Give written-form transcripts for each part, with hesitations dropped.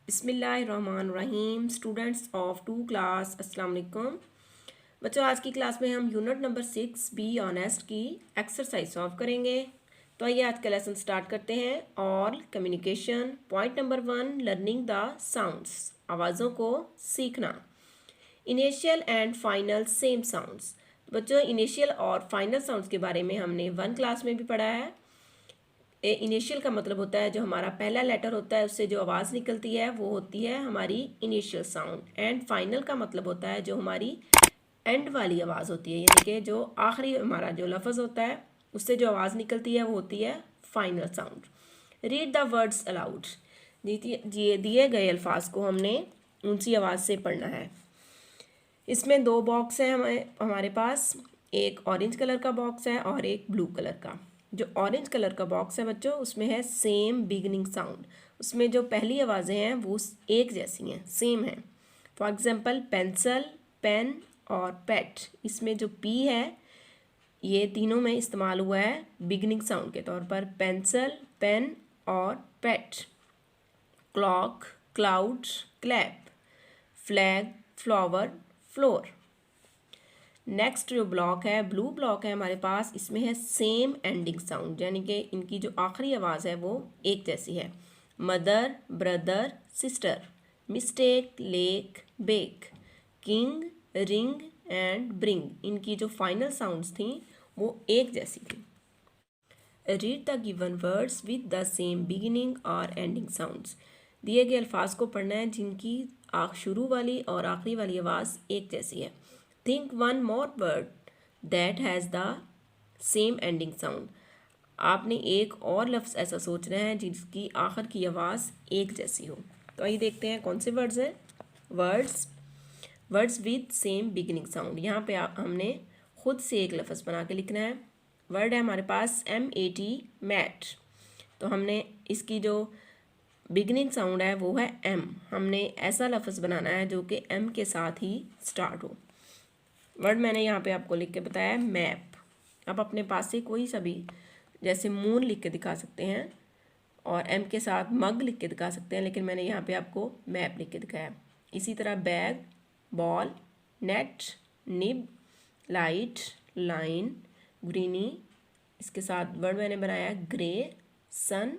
बिस्मिल्लाहिर्रहमानिर्रहीम। Students of 2 class, अस्सलाम वालेकुम। बच्चों, आज की क्लास में हम यूनिट नंबर 6 बी ऑनेस्ट की एक्सरसाइज सॉल्व करेंगे। तो आइए आज का लेसन स्टार्ट करते हैं। All communication. Point number 1, learning the sounds, आवाज़ों को सीखना। Initial and final same sounds. बच्चों, इनिशियल और फाइनल साउंड्स के बारे में हमने 1 क्लास में भी पढ़ा है। इनिशियल का मतलब होता है जो हमारा पहला लेटर होता है उससे जो आवाज़ निकलती है वो होती है हमारी इनिशियल साउंड। एंड फाइनल का मतलब होता है जो हमारी एंड वाली आवाज़ होती है, यानी कि जो आखिरी हमारा जो लफ्ज़ होता है उससे जो आवाज़ निकलती है वो होती है final sound. Read the words allowed. दिए गए अल्फाज को हमने ऊंची आवाज़ से पढ़ना है। इसमें 2 बॉक्स हैं हमारे पास, एक ऑरेंज कलर का बॉक्स है और एक ब्लू कलर का। जो ऑरेंज कलर का बॉक्स है बच्चों, उसमें है सेम बिगनिंग साउंड। उसमें जो पहली आवाज़ें हैं वो एक जैसी हैं, सेम हैं। फॉर एग्जांपल पेंसिल, पेन और पेट। इसमें जो पी है ये तीनों में इस्तेमाल हुआ है बिगनिंग साउंड के तौर पर, पेंसिल, पेन और pet. Clock, cloud, clap, flag, flower, floor. Next जो ब्लॉक है, ब्लू ब्लॉक है हमारे पास, इसमें है सेम एंडिंग साउंड, यानी कि इनकी जो आखिरी आवाज़ है वो एक जैसी है। Mother, brother, sister, mistake, lake, bake, king, ring and bring. इनकी जो फाइनल साउंड्स थी वो एक जैसी थी। Read the given words with the same beginning और एंडिंग साउंड्स। दिए गए अल्फाज को पढ़ना है जिनकी शुरू वाली और आखिरी वाली आवाज़ एक जैसी है। Think one more word that has the same ending sound. आपने एक और लफ्ज़ ऐसा सोचना है जिसकी आखिर की आवाज़ एक जैसी हो। तो आइए देखते हैं कौन से वर्ड्स हैं। Words with same beginning sound. यहाँ पे हमने खुद से एक लफ्ज़ बना के लिखना है। वर्ड है हमारे पास MAT, मैट। तो हमने इसकी जो बिगनिंग साउंड है वो है M। हमने ऐसा लफ्ज़ बनाना है जो कि M के साथ ही स्टार्ट हो। वर्ड मैंने यहाँ पे आपको लिख के बताया है मैप। आप अपने पास से कोई सा भी, जैसे मून लिख के दिखा सकते हैं और M के साथ मग लिख के दिखा सकते हैं, लेकिन मैंने यहाँ पे आपको मैप लिख के दिखाया। इसी तरह bag, ball, net, nib, light, line, greeny. इसके साथ वर्ड मैंने बनाया grey, sun,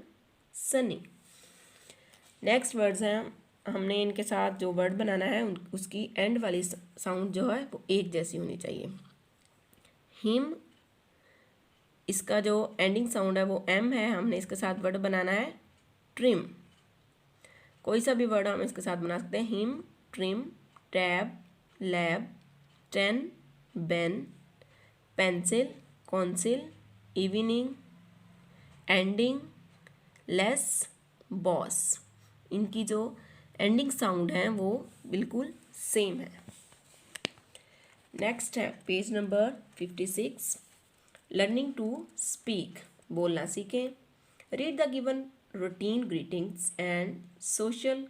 sunny. Next words हैं, हमने इनके साथ जो वर्ड बनाना है उसकी एंड वाली साउंड जो है वो एक जैसी होनी चाहिए। हिम, इसका जो एंडिंग साउंड है वो M है। हमने इसके साथ वर्ड बनाना है ट्रिम। कोई सा भी वर्ड हम इसके साथ बना सकते हैं। Him, trim, tab, lab, ten, Ben, pencil, council, evening, ending, less, boss. इनकी जो एंडिंग साउंड है वो बिल्कुल सेम है। नेक्स्ट है page number 56, learning to speak, बोलना सीखें। Read the given routine greetings and social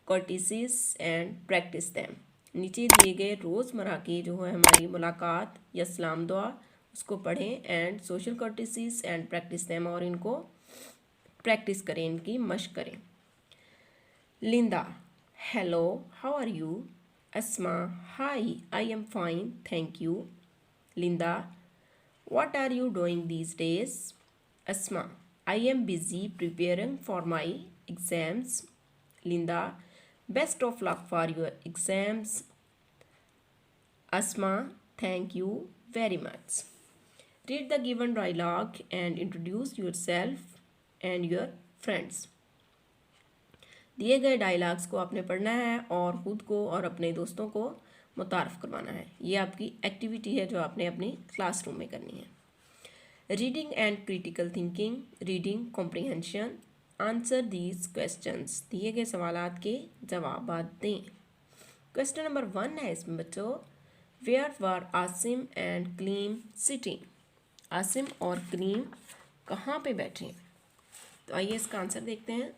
courtesies and practice them. नीचे दिए गए रोज़मर्रा की जो है हमारी मुलाकात या सलाम दुआ, उसको पढ़ें and social courtesies and practice them, और इनको प्रैक्टिस करें, इनकी मशक करें। Linda, hello, how are you? Asma, hi, I am fine, thank you. Linda, what are you doing these days? Asma, I am busy preparing for my exams. Linda, best of luck for your exams. Asma, thank you very much. Read the given dialogue and introduce yourself and your friends. दिए गए dialogues को आपने पढ़ना है और ख़ुद को और अपने दोस्तों को मुतारफ़ करवाना है। ये आपकी एक्टिविटी है जो आपने अपनी क्लासरूम में करनी है। Reading and critical thinking, reading comprehension, answer these questions. दिए गए सवालात के जवाब दें। क्वेश्चन नंबर 1 है इसमें बच्चों, where were Asim and Kaleem sitting? Asim और क्लीम कहाँ पे बैठे? तो आइए इसका आंसर देखते हैं।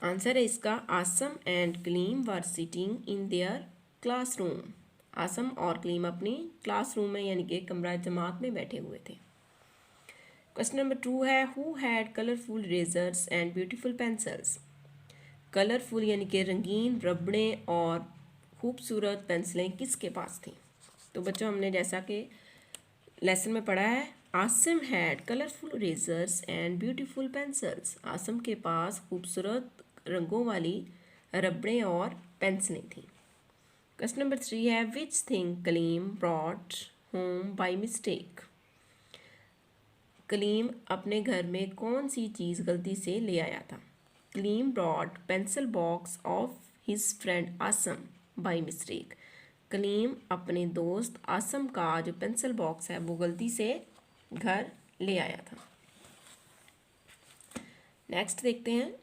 आंसर है इसका, Asim and Kaleem were sitting in their classroom. Asim और क्लीम अपनी क्लासरूम में यानी कि कमरा जमात में बैठे हुए थे। क्वेश्चन नंबर 2 है who had colourful erasers and beautiful pencils. Colourful यानी कि रंगीन रबड़ें और खूबसूरत पेंसिलें किसके पास थी। तो बच्चों हमने जैसा कि लेसन में पढ़ा है, Asim had colourful erasers and beautiful pencils. Asim के पास खूबसूरत रंगों वाली रबड़ें और पेंसिलें थीं। क्वेश्चन नंबर 3 है which thing Kaleem brought home by mistake. Kaleem अपने घर में कौन सी चीज़ गलती से ले आया था। Kaleem brought pencil box of his friend Asam by mistake. Kaleem अपने दोस्त आसम का जो पेंसिल बॉक्स है वो गलती से घर ले आया था। नेक्स्ट देखते हैं,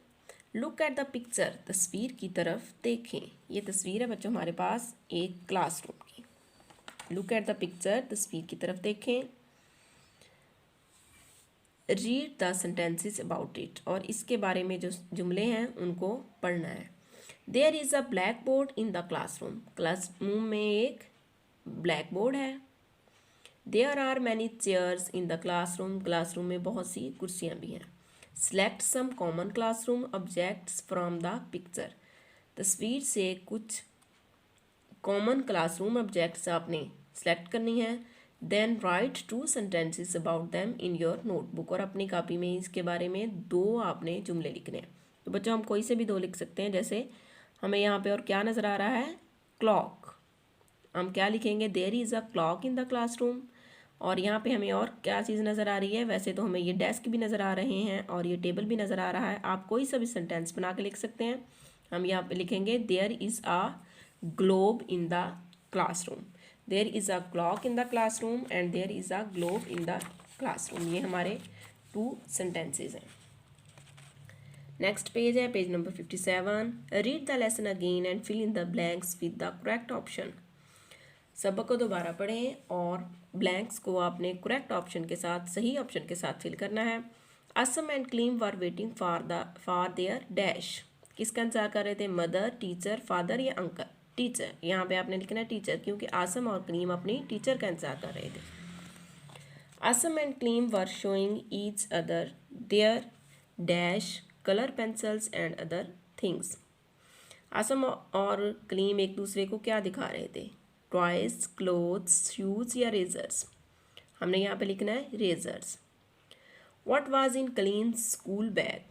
लुक एट द पिक्चर, तस्वीर की तरफ देखें। ये तस्वीर है बच्चों हमारे पास एक क्लासरूम की। लुक एट द पिक्चर, तस्वीर की तरफ देखें। Read the sentences about it, और इसके बारे में जो जुमले हैं उनको पढ़ना है। There is a black board in the classroom. Classroom में एक ब्लैक बोर्ड है। There are many chairs in the classroom. Classroom में बहुत सी कुर्सियाँ भी हैं। Select some common classroom objects from the picture. तस्वीर से कुछ कॉमन क्लासरूम ऑब्जेक्ट्स आपने सेलेक्ट करनी है। Then write 2 sentences about them in your notebook, और अपनी कॉपी में इसके बारे में 2 आपने जुमले लिखने हैं। तो बच्चों हम कोई से भी 2 लिख सकते हैं। जैसे हमें यहाँ पे और क्या नज़र आ रहा है, क्लॉक। हम क्या लिखेंगे, there is a clock in the classroom. और यहाँ पे हमें और क्या चीज़ नज़र आ रही है, वैसे तो हमें ये डेस्क भी नज़र आ रहे हैं और ये टेबल भी नज़र आ रहा है। आप कोई सा भी सेंटेंस बना के लिख सकते हैं। हम यहाँ पे लिखेंगे there is a globe in the classroom. There is a clock in the classroom and there is a globe in the classroom. ये हमारे 2 sentences हैं। नेक्स्ट पेज है page number 57। Read the lesson again and fill in the blanks with the correct option. सबक को दोबारा पढ़ें और blanks को आपने करेक्ट ऑप्शन के साथ, सही ऑप्शन के साथ फिल करना है। Asim and Kaleem were waiting for their dash. किसका इंतजार कर रहे थे, मदर, टीचर, फादर या अंकल। टीचर, यहाँ पे आपने लिखना है टीचर, क्योंकि आसम और क्लीम अपनी टीचर का इंतजार कर रहे थे। Asim and Kaleem were showing each other their dash colour pencils and other things. Asim और क्लीम एक दूसरे को क्या दिखा रहे थे, टॉयज, क्लोथ्स, शूज या रेजर्स। हमने यहाँ पे लिखना है erasers. What was in Kaleem's school bag,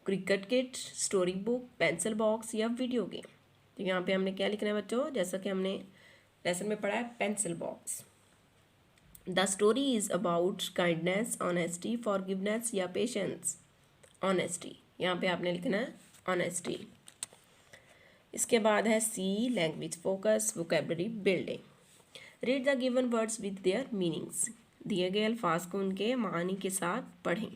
cricket kit, story book, pencil box या वीडियो गेम। तो यहाँ पे हमने क्या लिखना है बच्चों, जैसा कि हमने लेसन में पढ़ा है, pencil box. The story is about kindness, honesty, forgiveness या पेशेंस। ऑनेस्टी, यहाँ पे आपने लिखना है ऑनेस्टी। इसके बाद है C, language focus, vocabulary building. Read the given words with their meanings. दिए गए अल्फाज को उनके मानी के साथ पढ़ें।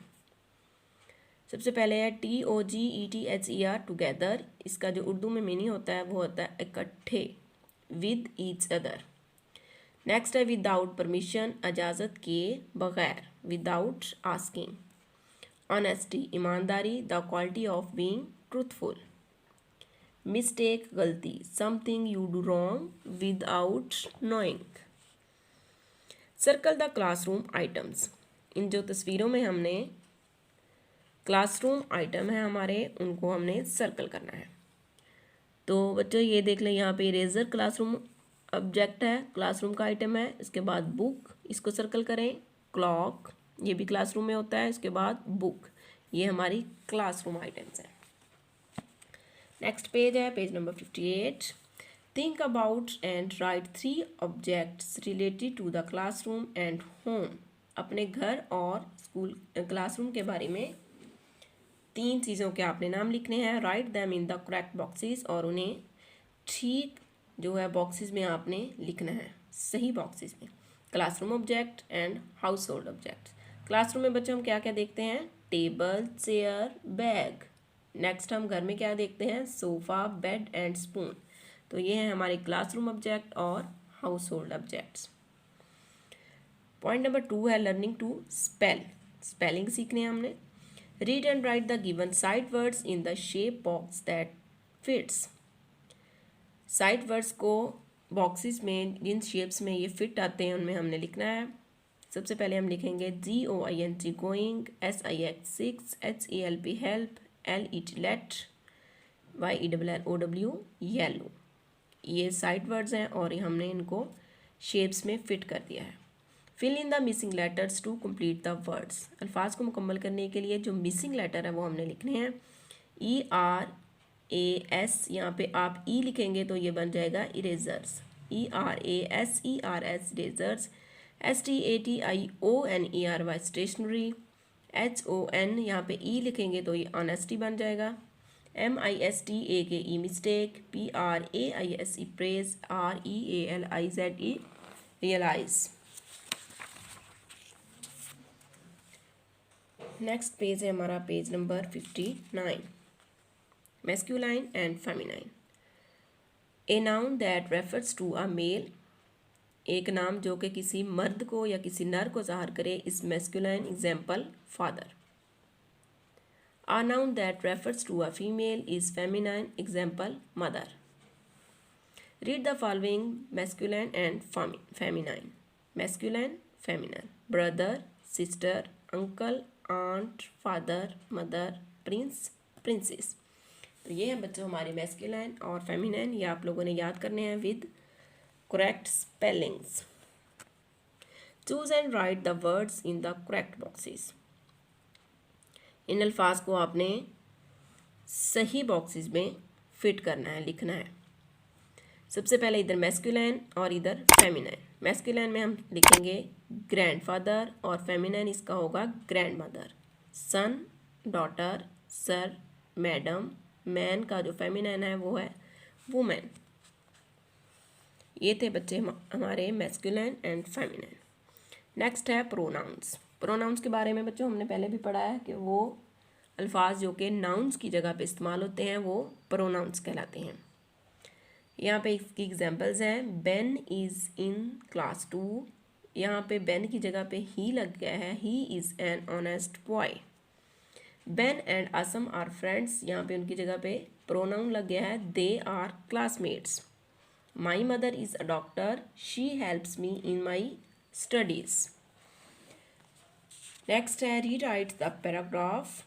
सबसे पहले है TOGETHER, टुगेदर। इसका जो उर्दू में मीनिंग होता है वो होता है इकट्ठे, विद ईच अदर। नेक्स्ट है विदाउट परमिशन, इजाज़त के बगैर, विदाउट आस्किंग। ऑनेस्टी, ईमानदारी, the quality of being truthful. Mistake, गलती, something you do wrong without knowing. Circle the classroom items. इन जो तस्वीरों में हमने क्लासरूम आइटम है हमारे, उनको हमने सर्कल करना है। तो बच्चों ये देख लें, यहाँ पे इरेजर क्लासरूम ऑब्जेक्ट है, क्लासरूम का आइटम है। इसके बाद बुक, इसको सर्कल करें। क्लॉक, ये भी क्लासरूम में होता है। इसके बाद बुक, ये हमारी क्लासरूम आइटम्स हैं। नेक्स्ट पेज है page number 58। Think about and write 3 objects related to the classroom and home. अपने घर और स्कूल क्लासरूम के बारे में 3 चीज़ों के आपने नाम लिखने हैं। Right them in the correct boxes, और उन्हें ठीक जो है बॉक्सेस में आपने लिखना है, सही बॉक्सेस में। Classroom object and house hold object. Classroom में बच्चों हम क्या क्या देखते हैं, टेबल, चेयर, बैग। नेक्स्ट हम घर में क्या देखते हैं, सोफ़ा, बेड एंड स्पून। तो ये हैं हमारे क्लासरूम ऑब्जेक्ट और house hold objects. Point number 2 है लर्निंग टू स्पेल। स्पेलिंग सीखने हैं हमने। Read and write the given side words in the shape box that fits. Side words को बॉक्सेस में जिन शेप्स में ये फिट आते हैं उनमें हमने लिखना है। सबसे पहले हम लिखेंगे GOING going, SIX six, HELP help, LET let, YELLOW yellow. ये साइड वर्ड्स हैं और हमने इनको शेप्स में फिट कर दिया है। Fill in the missing letters to complete the words. अल्फाज को मुकम्मल करने के लिए जो मिसिंग लेटर है वो हमने लिखने हैं। ERAS, यहाँ पे आप ई लिखेंगे तो ये बन जाएगा erasers, ERAS erasers. STATIONERY stationery. HON यहाँ पे ई लिखेंगे तो ये ऑनेस्टी बन जाएगा। MISTAKE mistake. PRAISE praise. REALIZE realise. Next page है हमारा page number 59, masculine and feminine. A noun that refers to a male, एक नाम जो कि किसी मर्द को या किसी नर को ज़ाहिर करे, इस masculine, example father. A noun that refers to a female is feminine, example mother. Read the following masculine and feminine. Masculine, feminine. Brother, sister, uncle, aunt, father, mother, prince, princess. तो ये हैं बच्चों हमारे मैस्कुलाइन और feminine. ये आप लोगों ने याद करने हैं with correct spellings. Choose and write the words in the correct boxes. इन अल्फाज को आपने सही बॉक्सेस में फिट करना है, लिखना है। सबसे पहले इधर मैस्कुलाइन और इधर फेमिनाइन। मैस्कुलाइन में हम लिखेंगे ग्रैंडफादर और फेमिनाइन इसका होगा ग्रैंडमदर। सन, डॉटर, सर, मैडम। मैन का जो फेमिनाइन है वो है वुमेन। ये थे बच्चे हमारे मैस्कुलाइन एंड फेमिनाइन। नेक्स्ट है प्रोनाउंस। प्रोनाउंस के बारे में बच्चों हमने पहले भी पढ़ा है कि वो अल्फाज जो कि नाउन्स की जगह पे इस्तेमाल होते हैं वो प्रोनाउंस कहलाते हैं। यहाँ पे इसकी एग्जांपल्स हैं। बेन इज़ इन क्लास 2, यहाँ पे बेन की जगह पे ही लग गया है, he is an honest boy. Ben and Asam are friends, यहाँ पे उनकी जगह पे प्रोनाउन लग गया है, they are classmates. My mother is a doctor, she helps me in my studies. Next है रीराइट द पैराग्राफ।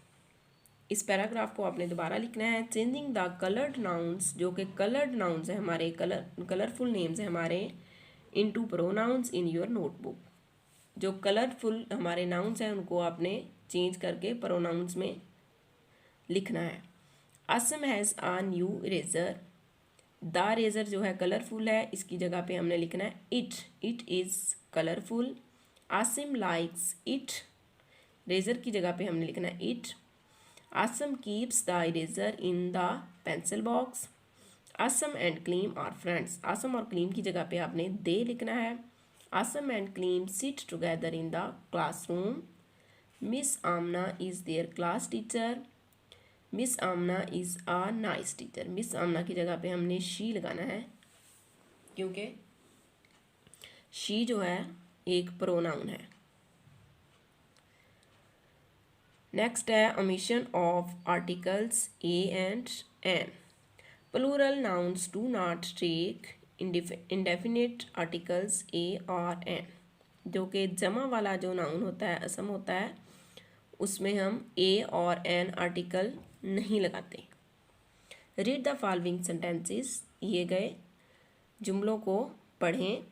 इस पैराग्राफ को आपने दोबारा लिखना है। चेंजिंग द कलर्ड नाउन्स, जो कि कलर्ड नाउन्स हैं हमारे, कलरफुल नेम्स हैं हमारे, into pronouns in your notebook. जो कलरफुल हमारे नाउन्स हैं उनको आपने चेंज करके प्रोनाउंस में लिखना है। Asam has a new eraser. The eraser जो है कलरफुल है, इसकी जगह पे हमने लिखना है it, it is colourful. Asim likes it, eraser की जगह पे हमने लिखना है it. Asim keeps the eraser in the pencil box. Asim and Kaleem are friends, Asim और क्लीम की जगह पे आपने दे लिखना है। Asim and Kaleem sit together in the classroom. Miss Amna is their class teacher. Miss Amna is a nice teacher. Miss Amna की जगह पे हमने शी लगाना है क्योंकि शी जो है एक प्रोनाउन है। नेक्स्ट है omission of articles a and an. Plural nouns do not take indefinite articles a और एन। जो कि जमा वाला जो नाउन होता है, असम होता है, उसमें हम ए और एन आर्टिकल नहीं लगाते। रीड द फॉलोइंग सेंटेंसेस, दिए गए जुमलों को पढ़ें।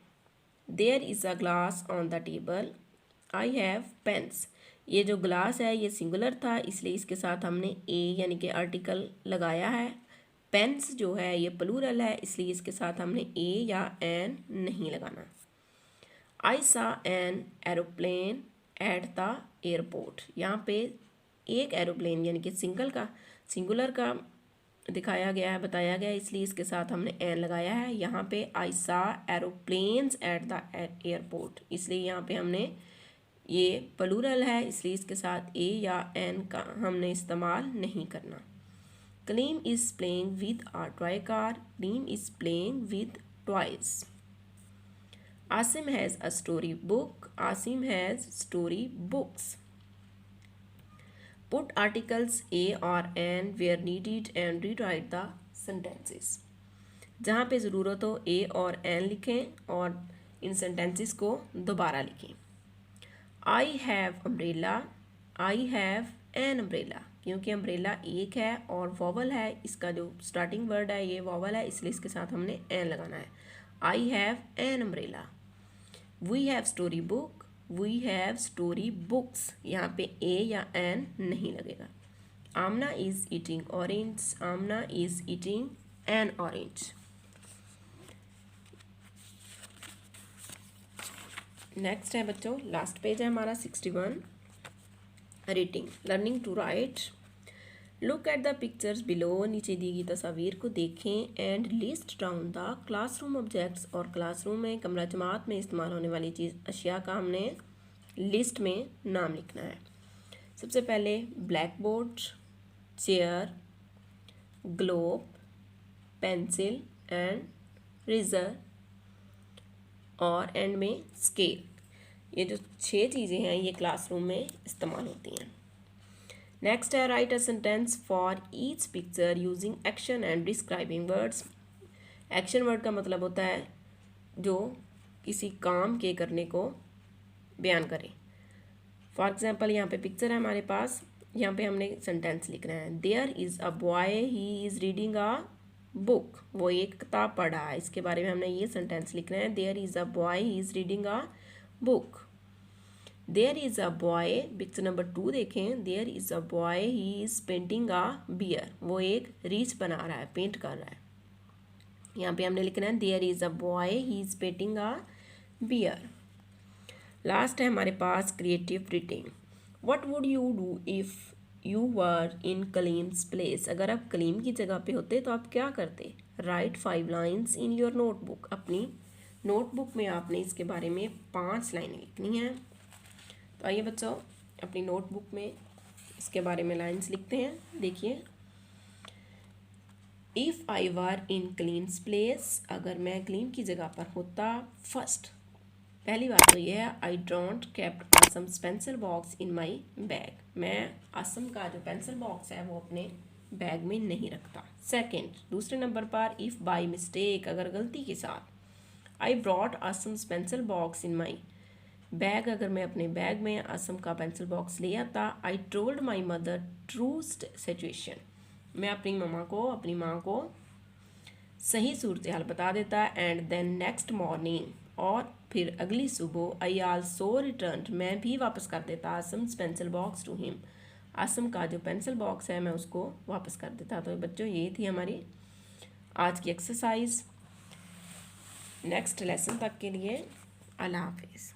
There is a glass on the table. I have pens. ये जो ग्लास है ये सिंगुलर था, इसलिए इसके साथ हमने ए यानी कि आर्टिकल लगाया है। पेन्स जो है ये प्लूरल है, इसलिए इसके साथ हमने ए या एन नहीं लगाना। आई सा an aeroplane at the airport. यहाँ पे एक एरोप्लेन यानी कि सिंगुलर का दिखाया गया है, बताया गया है, इसलिए इसके साथ हमने एन लगाया है। यहाँ पे आई सा एरोप्लेन्स एट द एयरपोर्ट, इसलिए यहाँ पे हमने, ये प्लूरल है इसलिए इसके साथ ए या एन का हमने इस्तेमाल नहीं करना। Kaleem is playing with a toy car. Kaleem is playing with toys. Asim has a story book. Asim has story books. Put articles a और an where needed and rewrite the sentences. जहाँ पे ज़रूरत हो ए और एन लिखें और इन सेंटेंसेस को दोबारा लिखें। I have umbrella, I have an umbrella, क्योंकि अम्ब्रेला एक है और वॉवल है, इसका जो स्टार्टिंग वर्ड है ये वॉवल है, इसलिए इसके साथ हमने एन लगाना है। I have an umbrella. We have story book, we have story books, यहाँ पे ए या एन नहीं लगेगा। Amna is eating orange, Amna is eating an orange. Next है बच्चों, लास्ट पेज है हमारा 61। Reading, learning to write. Look at the pictures below, नीचे दी गई तस्वीर को देखें and list down the classroom objects, और क्लासरूम में कमरा जमात में इस्तेमाल होने वाली चीज़ अशिया का हमने लिस्ट में नाम लिखना है। सबसे पहले black board, chair, globe, pencil and eraser, और एंड में स्केल। ये जो 6 चीज़ें हैं ये क्लासरूम में इस्तेमाल होती हैं। नेक्स्ट है right a sentence for each picture using action and describing words. Action word का मतलब होता है जो किसी काम के करने को बयान करे। फॉर एग्जाम्पल यहाँ पे पिक्चर है हमारे पास, यहाँ पे हमने सेंटेंस लिखना है, there is a boy he is reading a book, वो एक किताब पढ़ रहा है। इसके बारे में हमने ये सेंटेंस लिखना है, there is a boy he is reading a book. There is a boy, picture number 2 देखें, there is a boy he is painting a bear, वो एक रीच बना रहा है, पेंट कर रहा है। यहाँ पे हमने लिखना है there is a boy he is painting a bear. Last है हमारे पास creative reading. What would you do if you were in Kaleem's place, अगर आप कलीम की जगह पे होते तो आप क्या करते। Right 5 lines in your notebook, अपनी नोटबुक में आपने इसके बारे में 5 लाइनें लिखनी हैं। तो आइए बच्चों अपनी नोटबुक में इसके बारे में लाइन्स लिखते हैं। देखिए, if I were in क्लीम्स place, अगर मैं क्लीम की जगह पर होता। फर्स्ट, पहली बात तो ये है, I don't kept Asim's pencil box in my bag, मैं आसम का जो पेंसिल बॉक्स है वो अपने बैग में नहीं रखता। सेकेंड, दूसरे नंबर पर, इफ़ बाई मिस्टेक, अगर गलती के साथ, I brought Asim's pencil box in my bag, अगर मैं अपने बैग में आसम का पेंसिल बॉक्स ले आता। I told my mother true situation, मैं अपनी माँ को सही सूरत हाल बता देता। एंड देन नेक्स्ट मॉर्निंग, और फिर अगली सुबह, आई आल्सो रिटर्न, मैं भी वापस कर देता Asim's pencil box to him, Asim का जो पेंसिल बॉक्स है मैं उसको वापस कर देता। तो बच्चों ये थी हमारी आज की एक्सरसाइज। नेक्स्ट लेसन तक के लिए अल्लाह हाफिज़।